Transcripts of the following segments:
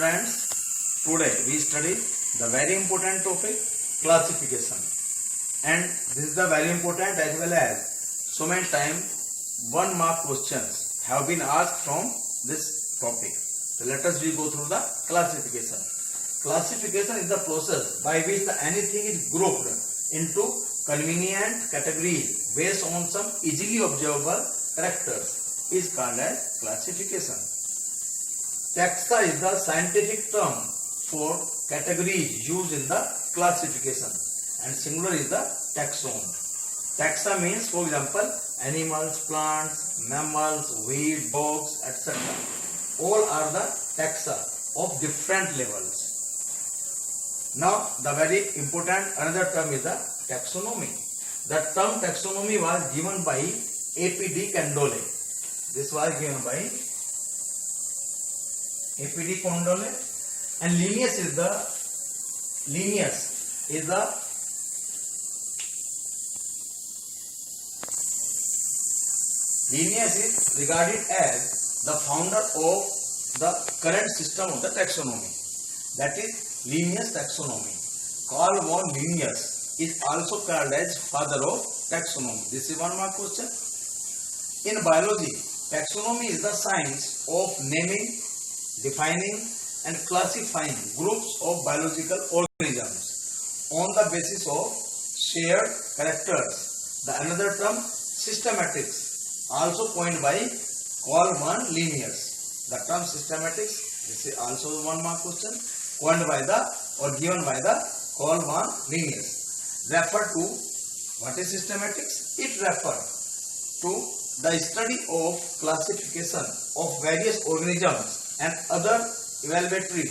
students, today we study the very important topic classification, and this is the very important as well as so many times 1 mark questions have been asked from this topic. So let us go through the classification. Classification is the process by which anything is grouped into convenient categories based on some easily observable characters is called as classification. Taxa is the scientific term for categories used in the classification, and singular is the taxon. Taxa means, for example, animals, plants, mammals, weeds, dogs, etc. All are the taxa of different levels. Now, the very important another term is the taxonomy. The term taxonomy was given by A.P.D. Candolle. This was given by A.P.D. Candolle, and Linnaeus is regarded as the founder of the current system of the taxonomy. That is Linnaeus taxonomy. Carl von Linnaeus is also called as father of taxonomy. This is 1 mark question. In biology, taxonomy is the science of naming, defining and classifying groups of biological organisms on the basis of shared characters. The another term systematics, also coined by Carl von Linnaeus. The term systematics, this is also 1 mark question, coined by or given by the Carl von Linnaeus. Refer to what is systematics? It refers to the study of classification of various organisms and other evaluatory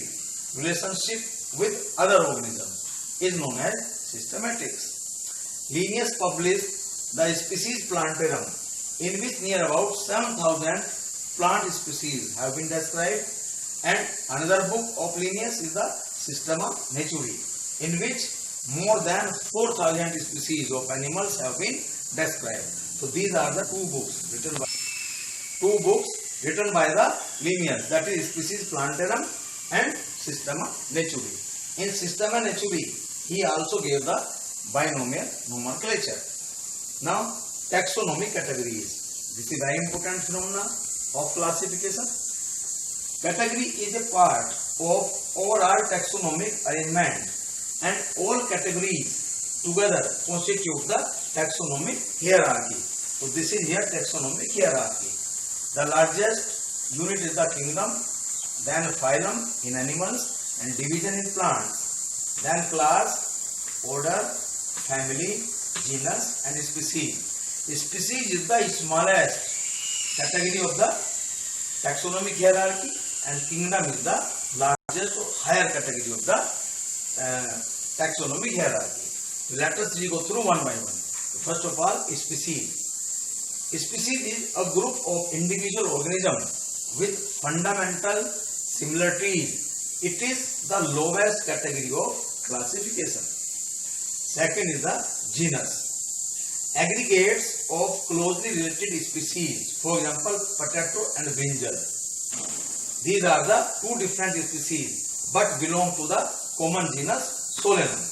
relationship with other organisms is known as systematics. Linnaeus published the Species Plantarum, in which near about 7,000 plant species have been described, and another book of Linnaeus is the Systema Naturae, in which more than 4,000 species of animals have been described. So these are the two books written by the Linnaeus, that is Species Plantarum and Systema Naturae. In Systema Naturae, he also gave the binomial nomenclature. Now, taxonomy categories. This is very important phenomena of classification. Category is a part of overall taxonomic arrangement, and all categories together constitute the taxonomic hierarchy. So this is here taxonomic hierarchy. The largest unit is the kingdom, then phylum in animals and division in plants, then class, order, family, genus and species. Species is the smallest category of the taxonomic hierarchy, and kingdom is the largest or higher category of the taxonomic hierarchy. Let us go through one by one. First of all, species. Species is a group of individual organisms with fundamental similarities. It is the lowest category of classification. Second is the genus. Aggregates of closely related species, for example, potato and brinjal. These are the two different species but belong to the common genus Solanum.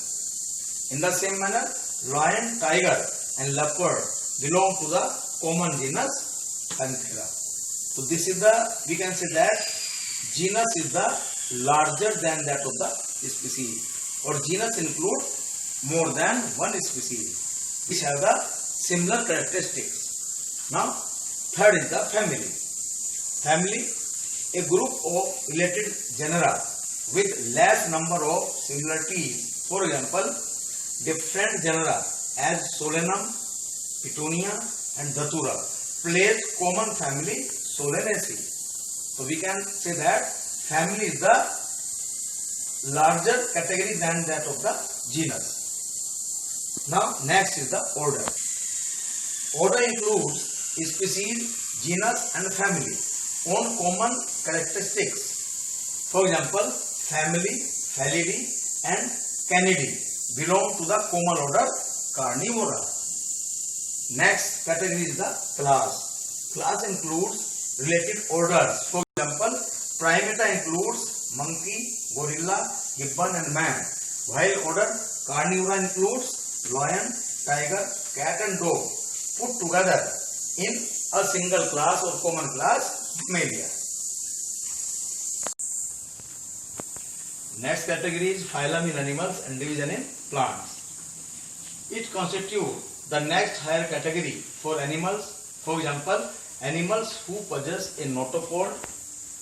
In the same manner, lion, tiger and leopard belong to the common genus Panthera. So this is we can say that genus is the larger than that of the species, or genus include more than one species which have the similar characteristics. Now, third is the family. Family, a group of related genera with less number of similarities. For example, different genera as Solanum, Petunia and Datura plays common family Solanaceae. So we can say that family is the larger category than that of the genus. Now next is the order. Order includes species, genus and family on common characteristics. For example, family, Felidae and Canidae belong to the common order Carnivora. Next category is the class. Class includes related orders. For example, Primata includes monkey, gorilla, gibbon and man. While order carnivora includes lion, tiger, cat and dog put together in a single class or common class, Mammalia. Next category is phylum in animals and division in plants. It constitutes the next higher category for animals. For example, animals who possess a notochord,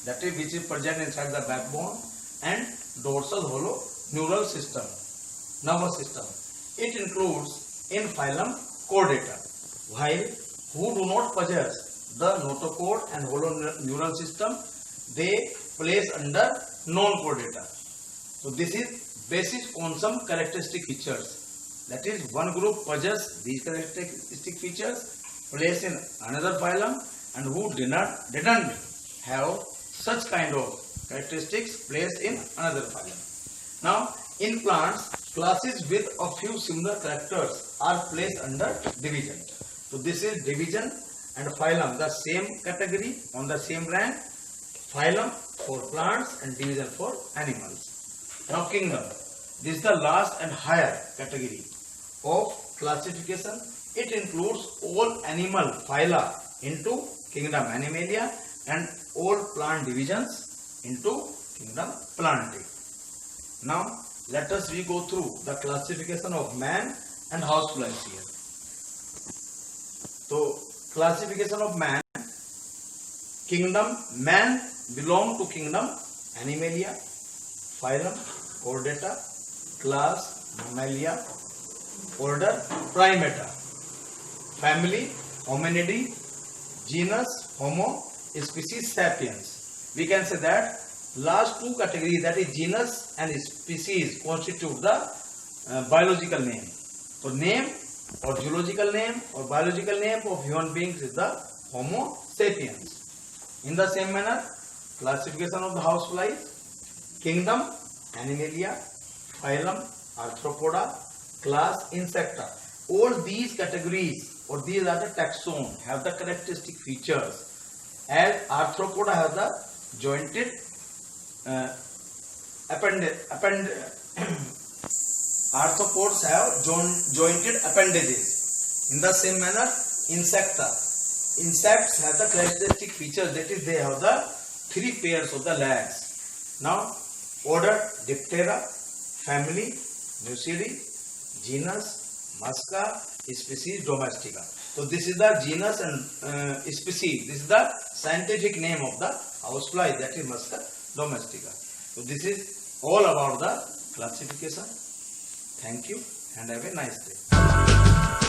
that is which is present inside the backbone, and dorsal hollow neural system, nervous system. It includes in phylum Chordata. While who do not possess the notochord and hollow neural system, they place under non-chordata. So this is basis on some characteristic features. That is, one group possess these characteristic features, placed in another phylum, and who didn't have such kind of characteristics placed in another phylum. Now, in plants, classes with a few similar characters are placed under division. So this is division and phylum, the same category on the same rank. Phylum for plants and division for animals. Now kingdom. This is the last and higher category of classification. It includes all animal phyla into kingdom Animalia and all plant divisions into kingdom Plantae. Now let us go through the classification of man and houseflies here. So classification of man. Kingdom man belong to kingdom Animalia, phylum Chordata, class Mammalia, order Primata, family Hominidae, genus Homo, species Sapiens. We can say that last two categories, that is genus and species, constitute the biological name. So name or zoological name or biological name of human beings is the Homo sapiens. In the same manner, classification of the houseflies. Kingdom Animalia, phylum Arthropoda, class Insecta. All these categories or these are the taxon have the characteristic features. As Arthropoda have the jointed arthropods have jointed appendages. In the same manner, insects have the characteristic features, that is they have the 3 pairs of the legs. Now order Diptera, family Mucidae, genus Musca, species Domestica. So this is the genus and species. This is the scientific name of the housefly, that is Musca domestica. So this is all about the classification. Thank you and have a nice day.